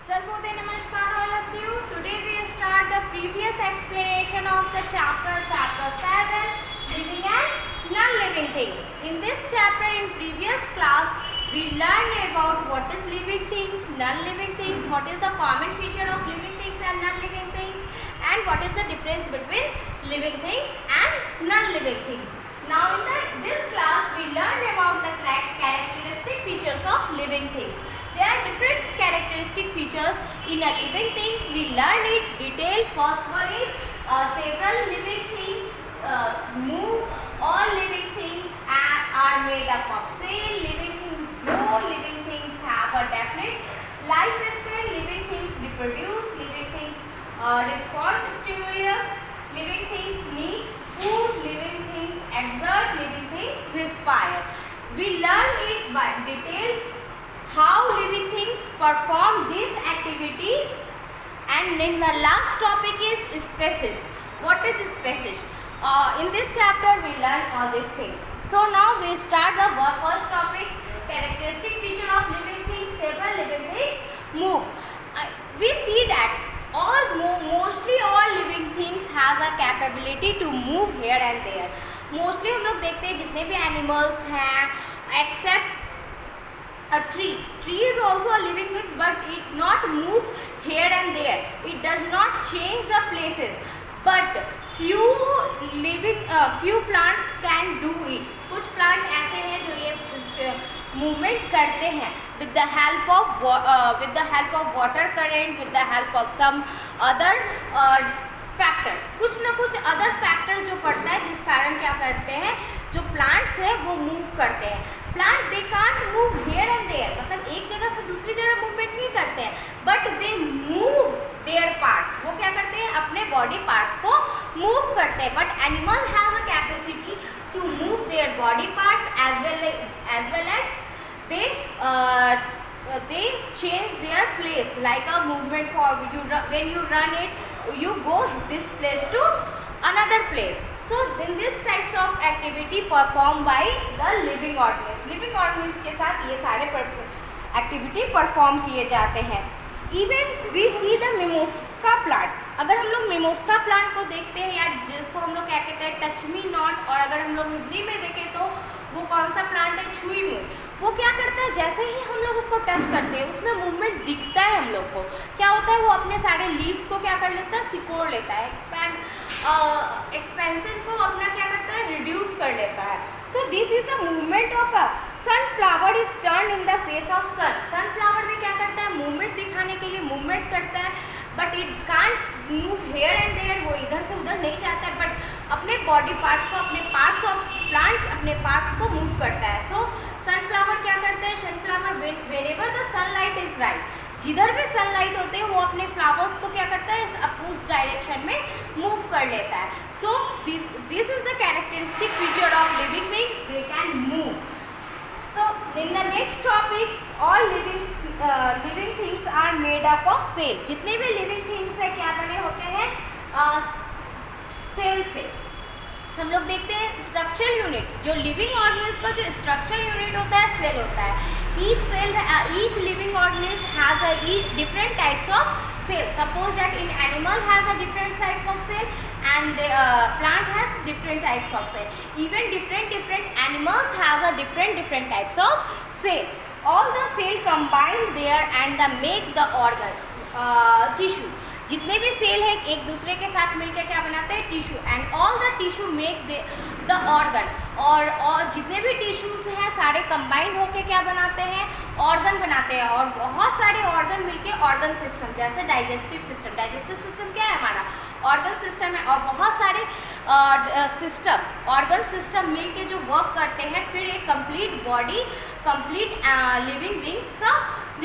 Sarvodaya Namaskar all of you. Today we start the previous explanation of the chapter 7, living and non-living things. In this chapter, in previous class, we learned about what is living things, non-living things, what is the common feature of living things and non-living things, and what is the difference between living things and non-living things. Now in this class, we learned about the characteristic features of living things. There are different characteristic features in a living things. We learn it detail. First one is several living things move. All living things are made up of cell. Living things grow. Living things have a definite lifespan. Living things reproduce. Living things respond to stimulus. Living things need food. Living things exert. Living things respire. We learn it by detail how living things perform this activity, and then the last topic is species. What is species? In this chapter we learn all these things. So now we start the first topic, characteristic feature of living things. Several living things move. We see that mostly all living things has a capability to move here and there. Mostly हम लोग देखते हैं जितने भी animals हैं, except a tree is also a living thing, but it not move here and there. It does not change the places, but few plants can do it. कुछ plant ऐसे हैं जो ये movement करते हैं with the help of water current, with the help of some other factor. कुछ ना कुछ अदर फैक्टर जो पड़ता है जिस कारण क्या करते हैं, जो प्लांट्स है वो मूव करते हैं. Plant they can't move here and there, मतलब एक जगह से दूसरी जगह मूवमेंट नहीं करते हैं, but they move there parts. वो क्या करते हैं, अपने बॉडी पार्ट्स को मूव करते हैं. But animal has a capacity to move their body parts as well as they change their place, like a movement forward. When you run it, you go this place to another place. So in this types of activity performed by the living organisms. Living organisms के साथ ये सारे activity perform किए जाते हैं. Even we see the mimosa plant. अगर हम लोग मिमोस्का प्लांट को देखते हैं, या जिसको हम लोग क्या कहते हैं टच मी नॉट, और अगर हम लोग हिंदी में देखें तो वो कौन सा प्लांट है, छुई मुई. वो क्या करता है, जैसे ही हम लोग उसको टच करते हैं उसमें मूवमेंट दिखता है हम लोग को. क्या होता है, वो अपने सारे लीव्स को क्या कर लेता है, सिकोड़ लेता है. एक्सपेंशन को अपना क्या करता है, रिड्यूस कर लेता है. तो this is the movement of a sunflower is turn in the face of sun. Sunflower में क्या करता है, मूवमेंट दिखाने के लिए मूवमेंट करता है, but it can't move here and there. वो इधर से उधर नहीं जाता है, बट अपने बॉडी पार्ट्स को, अपने पार्ट्स ऑफ प्लांट, अपने पार्ट्स को मूव करता है. सो सनफ्लावर क्या करते हैं, sunflower whenever the sunlight is rise, जिधर भी सनलाइट होते हैं वो अपने फ्लावर्स को क्या करता है, अपोज डायरेक्शन में मूव कर लेता है. So this is the characteristic feature of living things, they can move. So in the next topic, all living things are made up of cell. जितने भी living things है क्या बने होते हैं, सेल से. हम लोग देखते हैं स्ट्रक्चर यूनिट. जो लिविंग ऑर्गेनिज्म का जो स्ट्रक्चर यूनिट होता है, सेल होता है. each living organism has a different types of cell. Suppose that in animal has a different type of cell, and plant has different types of cell. Even different animals has a different types of cell. All the cell combined there and make the organ tissue. जितने भी cell है एक दूसरे के साथ मिलकर क्या बनाते हैं, tissue. And all the tissue make the organ. और जितने भी टिश्यूज हैं सारे कंबाइंड होकर क्या बनाते हैं, ऑर्गन बनाते हैं. और बहुत सारे ऑर्गन मिलके ऑर्गन सिस्टम, जैसे डाइजेस्टिव सिस्टम क्या है हमारा, ऑर्गन सिस्टम है. और बहुत सारे ऑर्गन सिस्टम मिलके जो वर्क करते हैं, फिर एक complete body, complete living beings का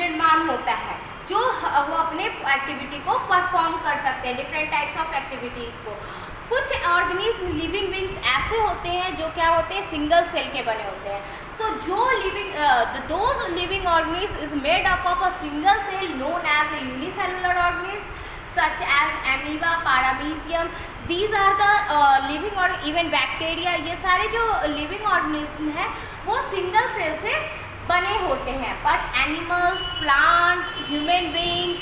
निर्माण होता है, जो वो अपने एक्टिविटी को परफॉर्म कर सकते हैं, डिफरेंट टाइप्स ऑफ एक्टिविटीज़ को. कुछ ऑर्गेनिज्म लिविंग बींग्स ऐसे होते हैं जो क्या होते हैं, सिंगल सेल के बने होते हैं. सो जो those living organism is made up of a single cell known as a unicellular organism such as amoeba, paramecium. These are the living or even bacteria. ये सारे जो living organism है वो single cell से बने होते हैं. But animals, plant, human beings,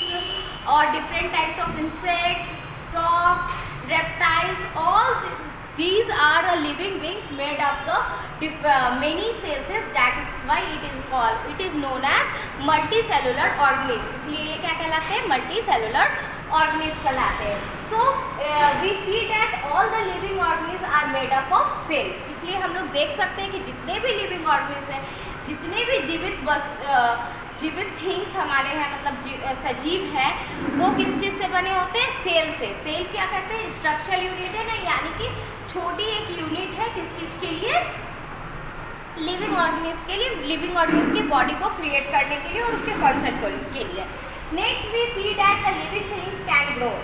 or different types of insect, frog, reptiles, all these are the living beings made up the many cells. That is why it is known as multicellular organisms. इसलिए ये क्या कहलाते हैं? multicellular organisms कहलाते हैं. So we see that all the living organisms are made up of cell. इसलिए हम लोग देख सकते हैं कि जितने भी living organisms हैं, जितने भी जीवित थिंग्स हमारे हैं, मतलब सजीव हैं, वो किस चीज़ से बने होते हैं? सेल से. सेल क्या कहते हैं? स्ट्रक्चरल यूनिट है ना, यानी कि छोटी एक यूनिट है किस चीज़ के लिए? लिविंग ऑर्गेनिज्म के लिए, लिविंग ऑर्गेनिज्म की बॉडी को क्रिएट करने के लिए और उसके फंक्शन के लिए. Next we see that the living things can grow.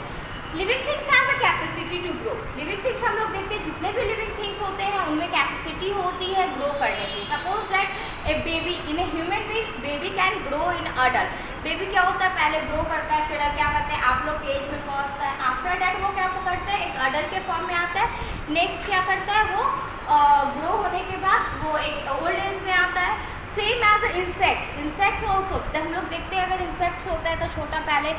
Living things has a capacity to grow. Living things हम लोग देखते हैं जितने भी लिविंग थिंग्स होते हैं उनमें कैपेसिटी होती है ग्रो करने की. Suppose that A baby in a human beings, baby can grow in adult. Baby क्या होता है? पहले ग्रो करता है, फिर क्या करते हैं आप लोग के एज में पहुंचता है. आफ्टर दैट वो क्या करता है? एक अडल्ट के फॉर्म में आता है. नेक्स्ट क्या करता है? वो ग्रो होने के बाद वो एक ओल्ड एज में आता है. Same as insect also. जब हम लोग देखते हैं अगर इंसेक्ट्स होता है तो छोटा पहले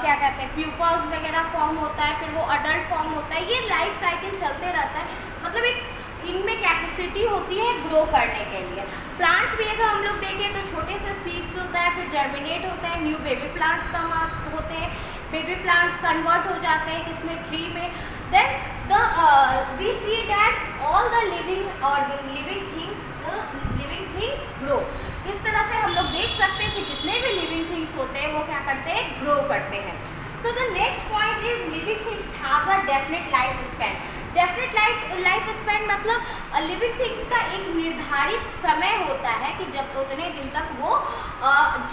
क्या कहते हैं प्यूपल्स वगैरह फॉर्म होता है, फिर वो अडल्ट फॉर्म होता है. ये लाइफ साइकिल चलते रहता है. मतलब एक इनमें कैपेसिटी होती है ग्रो करने के लिए. प्लांट भी अगर हम लोग देखें तो छोटे से सीड्स होता है, फिर जर्मिनेट होता है, न्यू बेबी प्लांट्स होते हैं, बेबी प्लांट्स कन्वर्ट हो जाते हैं किसमें? ट्री में. Then we see that all the living things grow. इस तरह से हम लोग देख सकते हैं कि जितने भी लिविंग थिंग्स होते हैं वो क्या करते हैं? ग्रो करते हैं. So the next point is living things have a definite life span. Definite life span मतलब लिविंग थिंग्स का एक निर्धारित समय होता है कि जब उतने दिन तक वो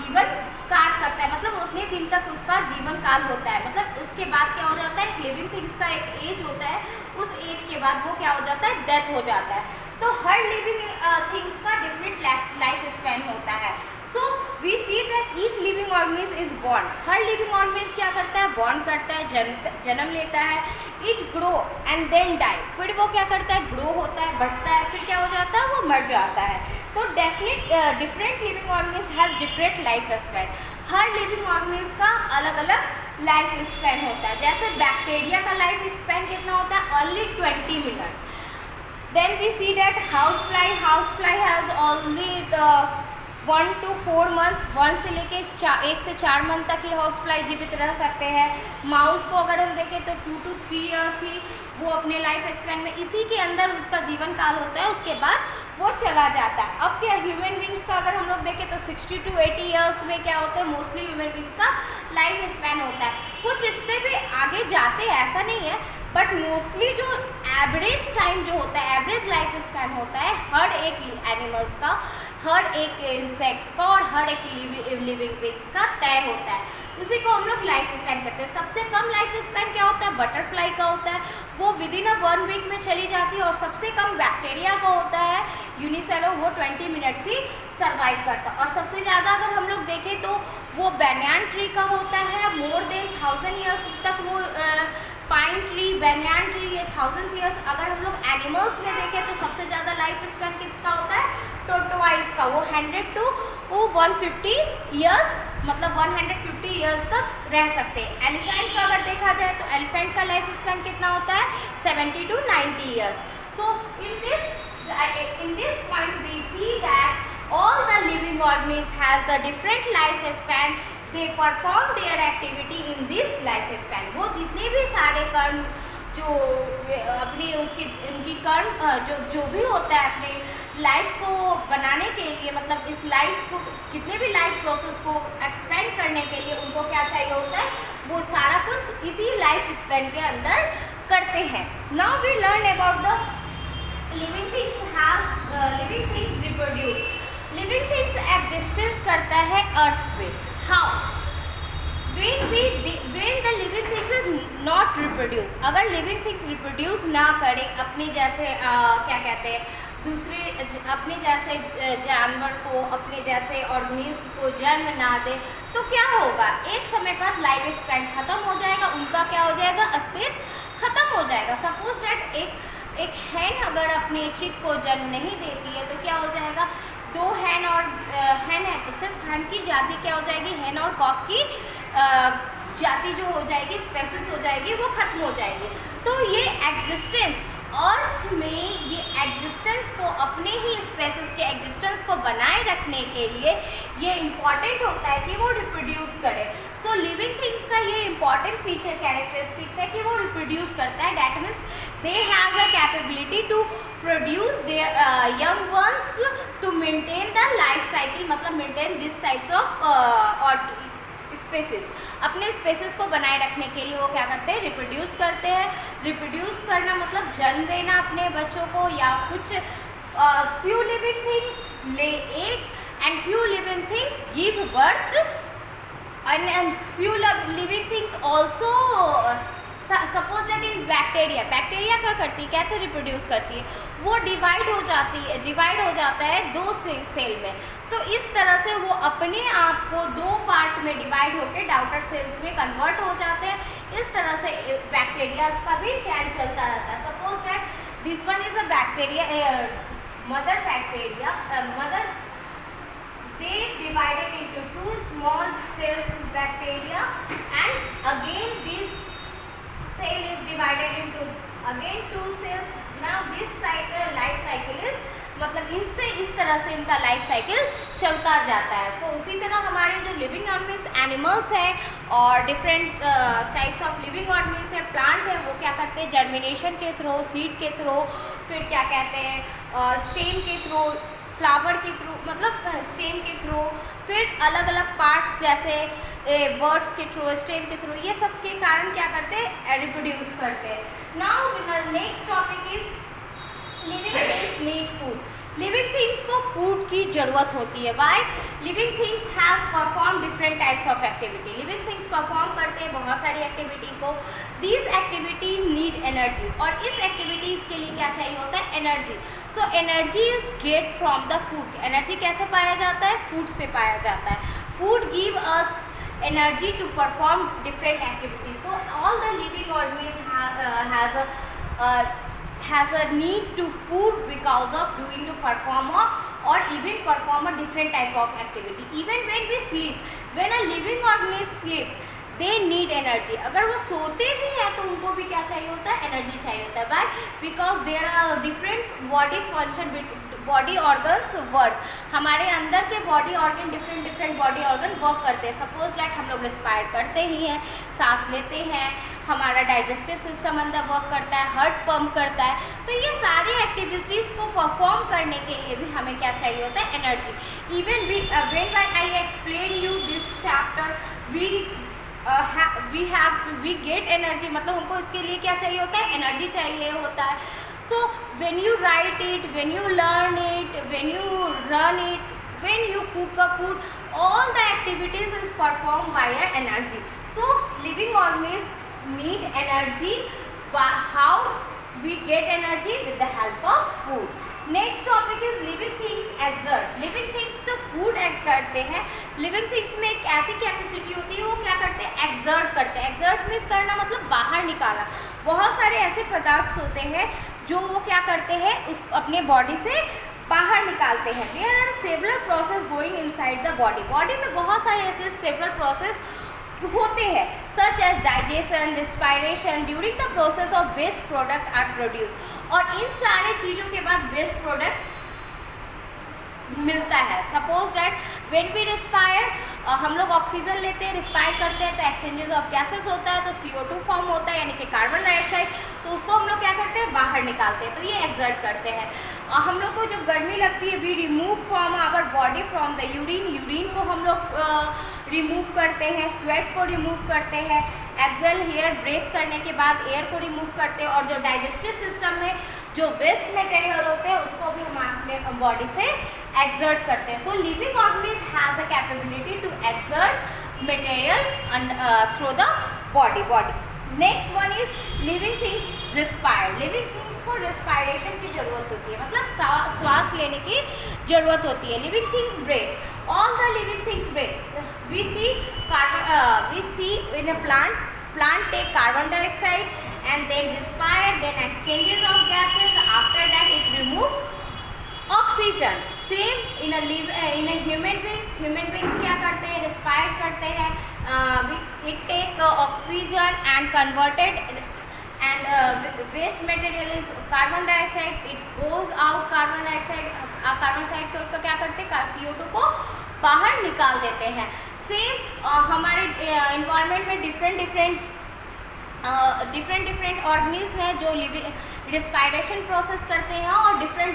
जीवन काट सकता है, मतलब उतने दिन तक उसका जीवन काल होता है. मतलब उसके बाद क्या हो जाता है? लिविंग थिंग्स का एक एज होता है, उस एज के बाद वो क्या हो जाता है? डेथ हो जाता है. तो हर लिविंग थिंग्स का डिफरेंट लाइफ स्पैन होता है. So we see that each living organism is born. हर लिविंग ऑर्गेनिज्म क्या करता है? बॉर्न करता है, जन्म लेता है. It grow and then die. फिर वो क्या करता है? ग्रो होता है, बढ़ता है, फिर क्या हो जाता है? वो मर जाता है. तो different living organism has different life span. Her living organism का अलग अलग लाइफ स्पैन होता है. जैसे बैक्टीरिया का लाइफ स्पैन कितना होता है? Only 20 minute. Then we see that housefly has only the 1 to 4 month. 1 से लेके 1 से 4 मंथ तक ही हाउसफ्लाई जीवित रह सकते हैं. माउस को अगर हम देखें तो 2 to 3 ईयर्स ही वो अपने लाइफ एक्सपेन में इसी के अंदर उसका जीवन काल होता है, उसके बाद वो चला जाता है. अब क्या ह्यूमन बींग्स का अगर हम लोग देखें तो 60 to 80 ईयर्स में क्या होता है? मोस्टली ह्यूमन बींग्स का लाइफ स्पैन होता है. कुछ इससे भी आगे जाते हैं ऐसा नहीं है, बट मोस्टली जो एवरेज टाइम जो होता है, एवरेज लाइफ स्पैन होता है हर एक एनिमल्स का, हर एक इंसेक्ट्स का और हर एक लिविंग बींग्स का तय होता है. उसी को हम लोग लाइफ स्पैन करते हैं. सबसे कम लाइफ स्पैन क्या होता है? बटरफ्लाई का होता है, वो विदिन अ 1 वीक में चली जाती है. और सबसे कम बैक्टीरिया का होता है यूनिसेलो, वो 20 मिनट्स ही सर्वाइव करता है. और सबसे ज़्यादा अगर हम लोग देखें तो वो बैनियान ट्री का होता है. मोर देन 1000 ईयर्स तक वो पाइन ट्री, बैनियान ट्री, ये 1000 ईयर्स. अगर हम लोग एनिमल्स में देखें तो सबसे ज़्यादा लाइफ स्पैन कितना होता है? टोटोवाइज का, वो 100 to 150 ईयर्स, मतलब 150 ईयर्स तक रह सकते हैं. एलिफेंट का अगर देखा जाए तो एलिफेंट का लाइफ स्पैन कितना होता है? 70 to 90 years. So in this point we see that all the living organisms has the different life span. They perform their activity in this life span. वो जितने भी सारे कर्म जो अपनी उनकी कर्म जो भी होता है अपने लाइफ को बनाने के लिए, मतलब इस लाइफ को जितने भी लाइफ प्रोसेस को एक्सपेंड करने के लिए उनको क्या चाहिए होता है? वो सारा कुछ इसी लाइफ स्पैन के अंदर करते हैं. Now we learn about the living things reproduce. Living things existence करता है अर्थ पे. How? when the living things is not reproduce. अगर लिविंग थिंग्स रिप्रोड्यूस ना करें अपने जैसे क्या कहते हैं दूसरे अपने जैसे जानवर को, अपने जैसे ऑर्गेनिज्म को जन्म ना दे तो क्या होगा? एक समय बाद लाइफ स्पैन खत्म हो जाएगा, उनका क्या हो जाएगा? अस्तित्व खत्म हो जाएगा. सपोज दैट एक हैन अगर अपने चिक को जन्म नहीं देती है तो क्या हो जाएगा? 2 हैन और हैन है तो सिर्फ हैन की जाति क्या हो जाएगी? हैन और कॉक की जाति जो हो जाएगी, स्पेसिस हो जाएगी, वो खत्म हो जाएगी। तो ये एग्जिस्टेंस अर्थ में, ये एग्जिस्टेंस को, अपने ही स्पेसिस के एग्जिस्टेंस को बनाए रखने के लिए ये इम्पॉर्टेंट होता है कि वो रिप्रोड्यूस करे। सो लिविंग थिंग्स का ये इम्पॉर्टेंट फीचर कैरेक्टरिस्टिक्स है कि वो रिप्रोड्यूस करता है। That means they has a capability to produce their young ones to maintain the life cycle, मतलब maintain this types of species. अपने स्पेसिस को बनाए रखने के लिए वो क्या करते हैं, रिप्रोड्यूस करते हैं। रिप्रोड्यूस करना मतलब जन्म देना अपने बच्चों को, या कुछ फ्यू लिविंग थिंग्स ले एक and few living things give birth and few living things also. Suppose that in bacteria, bacteria क्या करती है, कैसे रिप्रोड्यूस करती है, वो डिवाइड हो जाता है 2 सेल में। तो इस तरह से वो अपने आप को 2 पार्ट में डिवाइड होकर डाउटर सेल्स में कन्वर्ट हो जाते हैं। इस तरह से बैक्टीरियाज का भी चैन चलता रहता है। Suppose that this one is a bacteria, mother bacteria, mother they divided into 2 small cells bacteria, and again this cell is divided into again 2 cells. Now this cycle, life cycle is, मतलब इससे इस तरह से इनका life cycle चलता जाता है। सो उसी तरह हमारे जो लिविंग ऑर्गेनिज्म एनिमल्स हैं और different types of living organism है, प्लांट है, वो क्या करते हैं, जर्मिनेशन के थ्रू, सीड के थ्रू, फिर क्या कहते हैं स्टेम के थ्रू, फ्लावर के थ्रू, मतलब स्टेम के थ्रू, फिर अलग अलग पार्ट्स जैसे बर्ड्स के थ्रू, स्टेम के थ्रू, ये सब के कारण क्या करते हैं, रिप्रोड्यूस करते हैं। Now next topic is living things need food. Living things को फूड की ज़रूरत होती है। Why? Living things has perform different types of activity. Living things perform करते हैं बहुत सारी एक्टिविटी को। दीज एक्टिविटी नीड एनर्जी, और इस एक्टिविटीज़ के लिए क्या चाहिए होता है, energy. So energy is get from the food. Energy कैसे पाया जाता है, फूड से पाया जाता है। Food give us energy to perform different activities. So all the living organisms has a need to food because of doing to perform or even perform a different type of activity. Even when we sleep, when a living organism sleep, they need energy. अगर वो सोते भी हैं तो उनको भी क्या चाहिए होता है, एनर्जी चाहिए होता है। Why? Because there are different body function, body organs work. हमारे अंदर के body organ, different body organ work करते हैं। सपोज लाइक हम लोग रिस्पायर करते ही हैं, सांस लेते हैं, हमारा डाइजेस्टिव सिस्टम अंदर वर्क करता है, हार्ट पंप करता है। तो ये सारी एक्टिविटीज़ को परफॉर्म करने के लिए भी हमें क्या चाहिए होता है, energy. Even when I explain you this chapter, we get energy, मतलब हमको इसके लिए क्या चाहिए होता है, एनर्जी चाहिए होता है। So when you write it, when you learn it, when you run it, when you cook a food, all the activities is performed by a energy. So living organisms need energy. How we get energy? With the help of food. Next topic is living things exert. Living things जो food act करते हैं, living things में एक ऐसी capacity होती है, वो क्या करते हैं, एक्सर्ट करते हैं। एक्सर्ट मीन्स करना मतलब बाहर निकालना। बहुत सारे ऐसे पदार्थ होते हैं जो वो क्या करते हैं, उस अपने बॉडी से बाहर निकालते हैं। There are several process going inside the body. Body में बहुत सारे ऐसे सेवरल प्रोसेस होते हैं, such as digestion, respiration. During the process of waste product are produce, और इन सारे चीज़ों के बाद वेस्ट प्रोडक्ट मिलता है। Suppose that when we respire, हम लोग ऑक्सीजन लेते हैं, रिस्पायर करते हैं तो एक्सचेंजेस ऑफ गैसेस होता है, तो CO2 फॉर्म होता है, यानी कि कार्बन डाइऑक्साइड। तो उसको हम लोग क्या करते हैं, बाहर निकालते हैं, तो ये एक्सर्ट करते हैं। हम लोग को जब गर्मी लगती है, we remove from our body from the urine. Urine को हम लोग रिमूव करते हैं, स्वेट को रिमूव करते हैं, एक्सेल हेयर ब्रेथ करने के बाद एयर को रिमूव करते हैं, और जो डाइजेस्टिव सिस्टम में जो वेस्ट मटेरियल होते हैं उसको भी हम अपने बॉडी से एक्सर्ट करते हैं। So living organism has a capability to exert material through the body. Next one is living things respire. Living things को रिस्पायरेशन की ज़रूरत होती है, मतलब सांस लेने की ज़रूरत होती है। Living things breath, all the living things breath. We see in a plant take carbon dioxide and then respire, then exchanges of gases, after that it remove oxygen. Same in a human beings क्या करते हैं, respire करते हैं, it take oxygen and converted and waste material is carbon dioxide, it goes out carbon dioxide, carbon dioxide को क्या करते हैं, CO2 को बाहर निकाल देते हैं. सेम हमारे इन्वायरमेंट में डिफरेंट ऑर्गेनिज्म हैं जो रिस्पायरेशन प्रोसेस करते हैं और डिफरेंट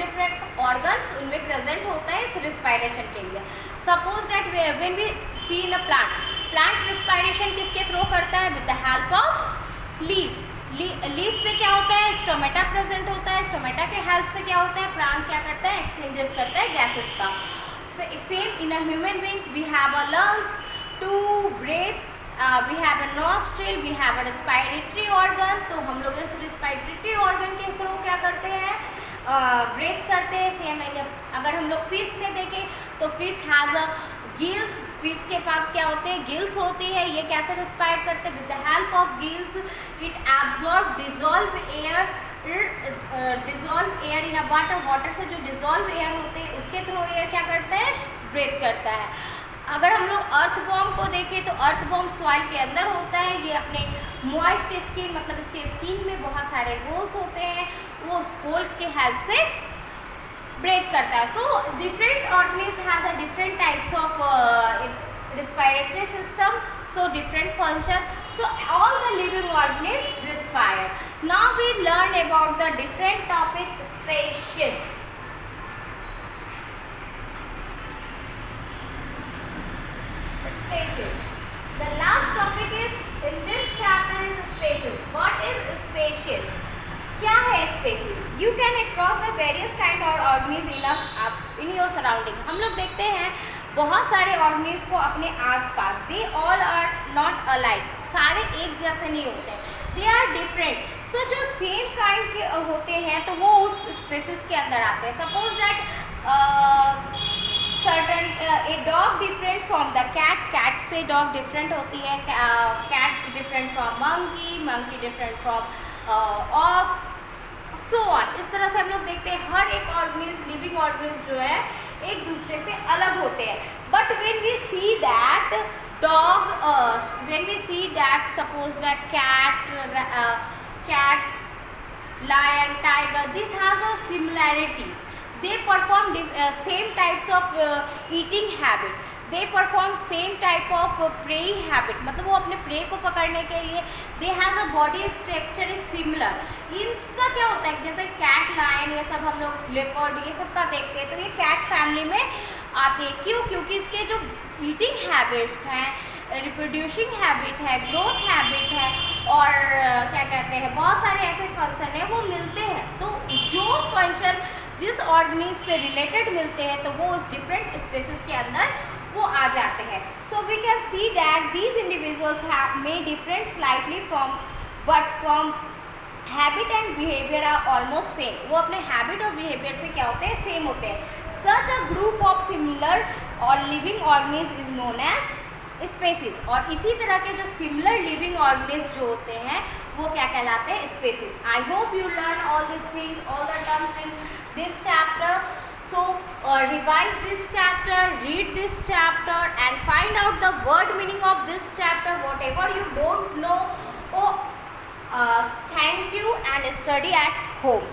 ऑर्गन्स उनमें प्रेजेंट होता है इस रिस्पायरेशन के लिए. Suppose that when we see in a plant respiration किसके थ्रू करता है, with the help of leaves. Leaves पे क्या होता है, स्टोमेटा प्रेजेंट होता है. स्टोमेटा के हेल्प से क्या होता है, प्लांट क्या करता है, एक्सचेंजेस करता है गैसेस का. Same in a human beings we have a lungs to breathe, we have a nostril, we have a respiratory organ. तो हम लोग इस रेस्पिरेटरी ऑर्गन के थ्रू क्या करते हैं, ब्रीथ करते हैं. सेम अगर हम लोग फिश में देखें तो fish has a gills. Fish के पास क्या होते हैं, गिल्स होती है. ये कैसे रेस्पायर करते हैं, with the help of gills it absorb dissolve air in a water से जो डिजॉल्व एयर होते हैं उसके थ्रू ये क्या करता है, ब्रीथ करता है. अगर हम लोग अर्थवॉर्म को देखें तो अर्थवॉर्म सॉइल के अंदर होता है. ये अपने मॉइस्ट स्किन, मतलब इसके स्किन में बहुत सारे होल्स होते हैं, वो उस होल के हेल्प से ब्रीथ करता है. So different organism has a different types of respiratory system, so different function. So all the living organisms respire. Now we learn about the different topic, species. Species. The last topic is in this chapter is species. What is species? क्या है species? You can across the various kind of organisms in your surrounding. हम लोग देखते हैं बहुत सारे organism को अपने आसपास. They all are not alike, सारे एक जैसे नहीं होते हैं, दे आर डिफरेंट. सो जो सेम काइंड के होते हैं तो वो उस स्पेसिस के अंदर आते हैं. Suppose that certain a dog different from the cat, cat से डॉग डिफरेंट होती है, cat different from monkey, monkey different from ox, so on. इस तरह से हम लोग देखते हैं हर एक ऑर्गेनिज्म, लिविंग ऑर्गेनिज्म जो है एक दूसरे से अलग होते हैं. But when we see that dog, when we see that suppose that cat, lion, tiger, this has a similarities. They perform same types of eating habit. They perform same type of prey habit. मतलब वो अपने prey को पकड़ने के लिए they has a body structure is similar. इनका क्या होता है, जैसे cat, lion ये सब हम लोग leopard ये सब का देखते हैं तो ये cat family में आते हैं. क्यों? क्योंकि इसके जो eating habits हैं, रिप्रोड्यूसिंग हैबिट है, ग्रोथ हैबिट है और क्या कहते हैं बहुत सारे ऐसे फंक्शन हैं वो मिलते हैं. तो जो फंक्शन जिस ऑर्गेनिज्म से रिलेटेड मिलते हैं तो वो उस डिफरेंट स्पेसिस के अंदर वो आ जाते हैं. So we can see that these individuals have may different slightly from but from habit and behaviour are almost same. वो अपने हैबिट और बिहेवियर से क्या होते हैं, सेम होते हैं. Such a group of similar और living organism is known as species. और इसी तरह के जो सिमिलर लिविंग ऑर्गेनिज्म जो होते हैं वो क्या कहलाते हैं, species. I hope you learn all this things, all the terms in this chapter. So revise this chapter, read this chapter and find out the word meaning of this chapter. What ever you don't know, thank you and study at home.